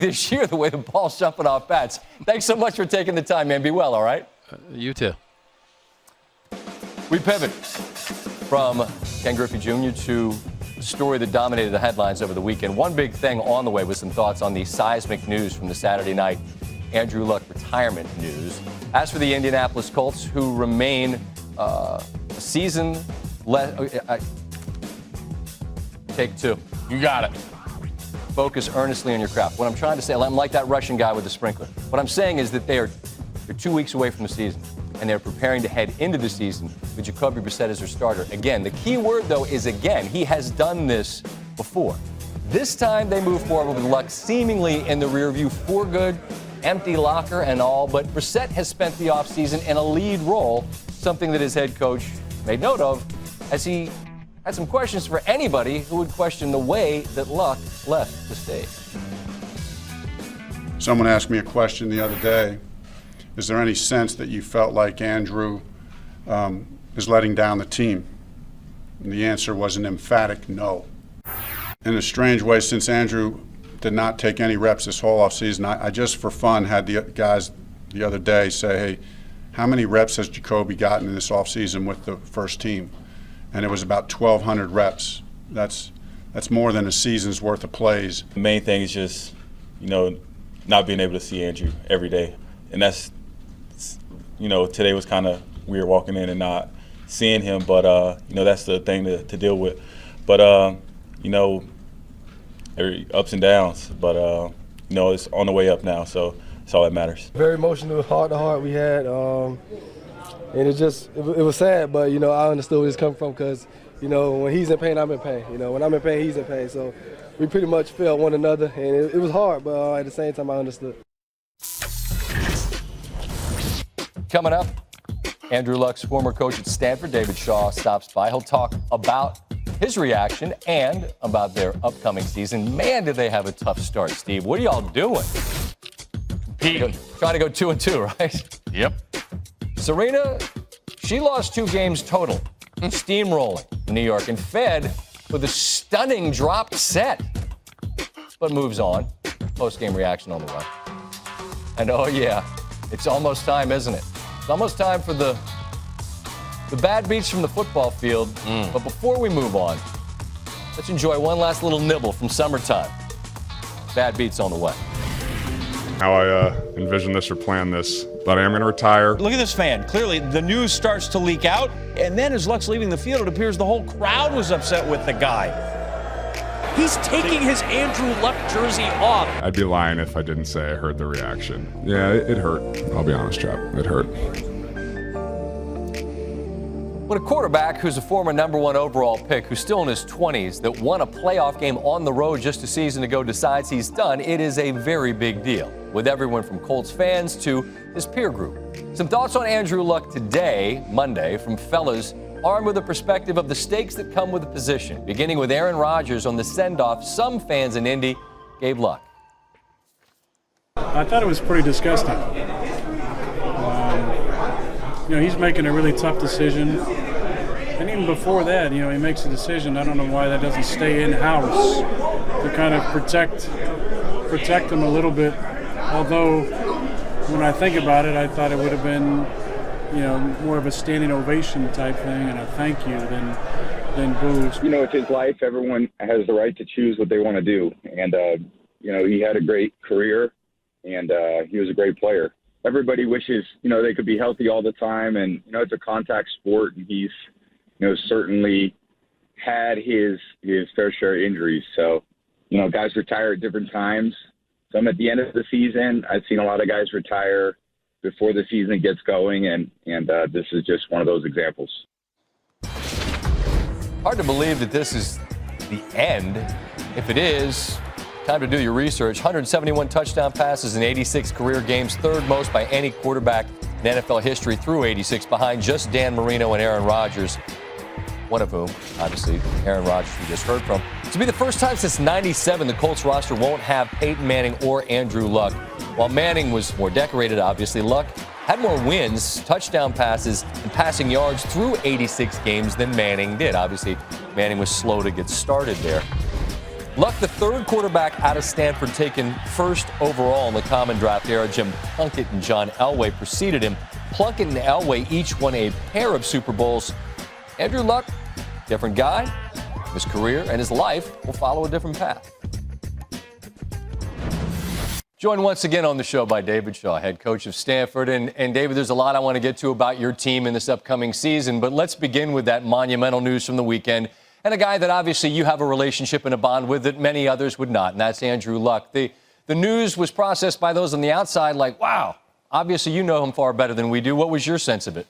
this year, the way the ball's jumping off bats. Thanks so much for taking the time, man. Be well, all right? You too. We pivot from Ken Griffey Jr. to the story that dominated the headlines over the weekend. One big thing on the way was some thoughts on the seismic news from the Saturday night Andrew Luck retirement news. As for the Indianapolis Colts, who remain a season take two. You got it. Focus earnestly on your craft. What I'm trying to say, I'm like that Russian guy with the sprinkler. What I'm saying is that they're 2 weeks away from the season, and they're preparing to head into the season with Jacoby Brissett as their starter. Again, the key word, though, is again. He has done this before. This time they move forward with Luck seemingly in the rear view for good, empty locker and all, but Brissett has spent the offseason in a lead role, something that his head coach made note of, as he had some questions for anybody who would question the way that Luck left the stage. Someone asked me a question the other day. Is there any sense that you felt like Andrew is letting down the team? And the answer was an emphatic no. In a strange way, since Andrew did not take any reps this whole offseason, I just for fun had the guys the other day say, hey, how many reps has Jacoby gotten in this offseason with the first team? And it was about 1,200 reps. That's more than a season's worth of plays. The main thing is just, not being able to see Andrew every day. And that's, today was kind of weird walking in and not seeing him, but, that's the thing to deal with. But, every ups and downs, but, it's on the way up now, so that's all that matters. Very emotional, heart-to-heart we had. And it was sad, but, I understood where he's coming from because, when he's in pain, I'm in pain. When I'm in pain, he's in pain. So we pretty much felt one another, and it was hard, but at the same time, I understood. Coming up, Andrew Luck's former coach at Stanford, David Shaw, stops by. He'll talk about his reaction and about their upcoming season. Man, did they have a tough start, Steve. What are y'all doing? Trying to go 2-2, right? Yep. Serena, she lost 2 games total, steamrolling in New York, and fed with a stunning dropped set, but moves on. Post-game reaction on the way. And oh yeah, it's almost time, isn't it? It's almost time for the bad beats from the football field. But before we move on, let's enjoy one last little nibble from summertime. Bad beats on the way. How I envision this or plan this, but I am going to retire. Look at this fan. Clearly, the news starts to leak out, and then as Luck's leaving the field, it appears the whole crowd was upset with the guy. He's taking his Andrew Luck jersey off. I'd be lying if I didn't say I heard the reaction. Yeah, it hurt. I'll be honest, Chap. It hurt. When a quarterback who's a former #1 overall pick, who's still in his 20s, that won a playoff game on the road just a season ago decides he's done, it is a very big deal, with everyone from Colts fans to his peer group. Some thoughts on Andrew Luck today, Monday, from fellas armed with a perspective of the stakes that come with the position, beginning with Aaron Rodgers on the send-off some fans in Indy gave Luck. I thought it was pretty disgusting. He's making a really tough decision. And even before that, he makes a decision. I don't know why that doesn't stay in-house to kind of protect him a little bit. Although, when I think about it, I thought it would have been, more of a standing ovation type thing and a thank you than boos. It's his life. Everyone has the right to choose what they want to do. And, he had a great career, and he was a great player. Everybody wishes, they could be healthy all the time. And, it's a contact sport, and he's, certainly had his fair share of injuries. So, guys retire at different times. Some at the end of the season. I've seen a lot of guys retire before the season gets going, and this is just one of those examples. Hard to believe that this is the end. If it is, time to do your research. 171 touchdown passes in 86 career games, third most by any quarterback in NFL history through 86, behind just Dan Marino and Aaron Rodgers, one of whom, obviously, Aaron Rodgers we just heard from. To be the first time since '97 the Colts roster won't have Peyton Manning or Andrew Luck. While Manning was more decorated, obviously, Luck had more wins, touchdown passes, and passing yards through 86 games than Manning did. Obviously, Manning was slow to get started there. Luck, the third quarterback out of Stanford, taken first overall in the common draft era. Jim Plunkett and John Elway preceded him. Plunkett and Elway each won a pair of Super Bowls. Andrew Luck, different guy. His career and his life will follow a different path. Joined once again on the show by David Shaw, head coach of Stanford. And David, there's a lot I want to get to about your team in this upcoming season, but let's begin with that monumental news from the weekend. And a guy that obviously you have a relationship and a bond with that many others would not, and that's Andrew Luck. The news was processed by those on the outside like, wow, obviously you know him far better than we do. What was your sense of it?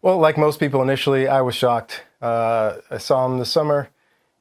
Well, like most people initially, I was shocked. I saw him this summer,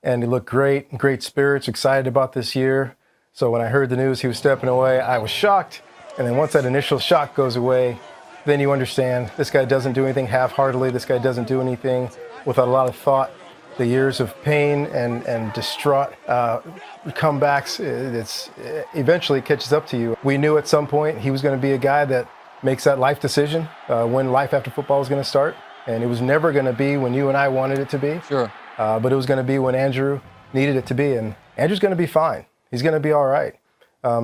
and he looked great spirits, excited about this year. So when I heard the news he was stepping away, I was shocked. And then once that initial shock goes away, then you understand this guy doesn't do anything half-heartedly. This guy doesn't do anything without a lot of thought. The years of pain and distraught comebacks, it eventually catches up to you. We knew at some point he was going to be a guy that makes that life decision when life after football is going to start. And it was never going to be when you and I wanted it to be. Sure. But it was going to be when Andrew needed it to be. And Andrew's going to be fine. He's going to be all right.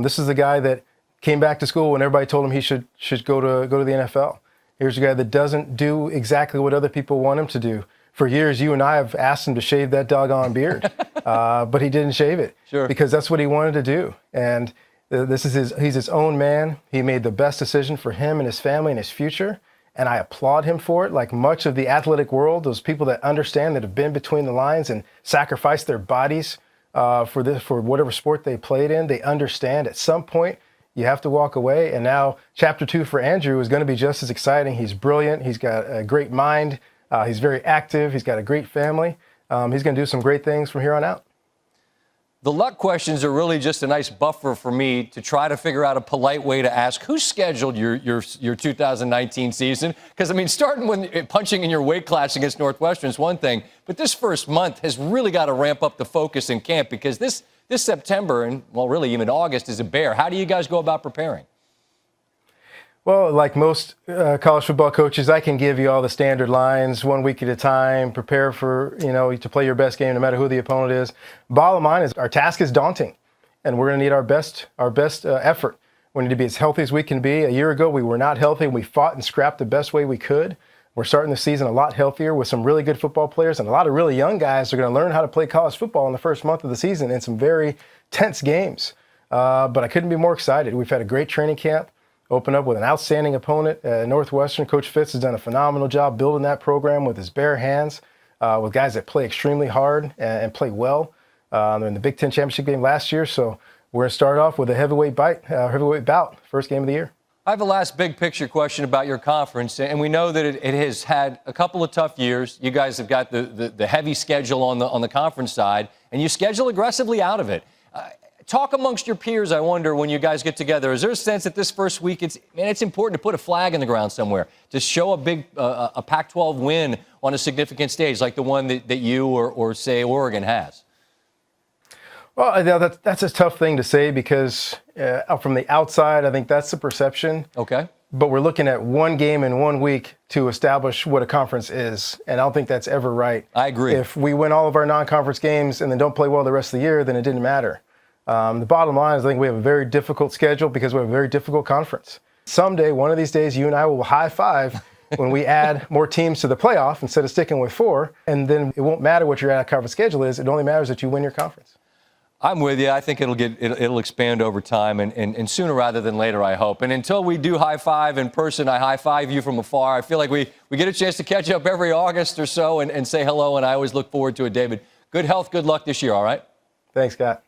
This is the guy that came back to school when everybody told him he should go to the NFL. Here's a guy that doesn't do exactly what other people want him to do. For years, you and I have asked him to shave that doggone beard, but he didn't shave it. Sure. Because that's what he wanted to do. And he's his own man. He made the best decision for him and his family and his future. And I applaud him for it. Like much of the athletic world, those people that understand, that have been between the lines and sacrificed their bodies for whatever sport they played in, they understand at some point you have to walk away. And now chapter 2 for Andrew is going to be just as exciting. He's brilliant. He's got a great mind. He's very active. He's got a great family. He's going to do some great things from here on out. The Luck questions are really just a nice buffer for me to try to figure out a polite way to ask who scheduled your 2019 season. Because, I mean, starting when punching in your weight class against Northwestern is one thing, but this first month has really got to ramp up the focus in camp because this September and, well, really even August is a bear. How do you guys go about preparing? Well, like most college football coaches, I can give you all the standard lines 1 week at a time, prepare for, to play your best game no matter who the opponent is. Bottom line is our task is daunting, and we're going to need our best effort. We need to be as healthy as we can be. A year ago, we were not healthy, and we fought and scrapped the best way we could. We're starting the season a lot healthier with some really good football players, and a lot of really young guys are going to learn how to play college football in the first month of the season in some very tense games. But I couldn't be more excited. We've had a great training camp. Open up with an outstanding opponent. Northwestern, Coach Fitz has done a phenomenal job building that program with his bare hands, with guys that play extremely hard and play well. They're in the Big Ten championship game last year, so we're going to start off with a heavyweight bout, first game of the year. I have a last big picture question about your conference, and we know that it has had a couple of tough years. You guys have got the heavy schedule on the conference side, and you schedule aggressively out of it. Talk amongst your peers, I wonder, when you guys get together. Is there a sense that this first week, it's important to put a flag in the ground somewhere, to show a big a Pac-12 win on a significant stage like the one that you or say, Oregon has? Well, that's a tough thing to say because from the outside, I think that's the perception. Okay. But we're looking at one game in 1 week to establish what a conference is, and I don't think that's ever right. I agree. If we win all of our non-conference games and then don't play well the rest of the year, then it didn't matter. The bottom line is I think we have a very difficult schedule because we have a very difficult conference. Someday, one of these days, you and I will high five when we add more teams to the playoff instead of sticking with 4, and then it won't matter what your out-of-conference schedule is. It only matters that you win your conference. I'm with you. I think it'll expand over time and sooner rather than later, I hope. And until we do high five in person, I high five you from afar. I feel like we get a chance to catch up every August or so and say hello, and I always look forward to it, David. Good health, good luck this year, all right? Thanks, Scott.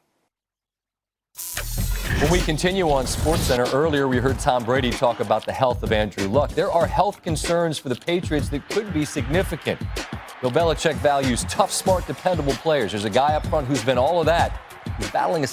When we continue on SportsCenter, earlier we heard Tom Brady talk about the health of Andrew Luck. There are health concerns for the Patriots that could be significant. Bill Belichick values tough, smart, dependable players. There's a guy up front who's been all of that. He's battling a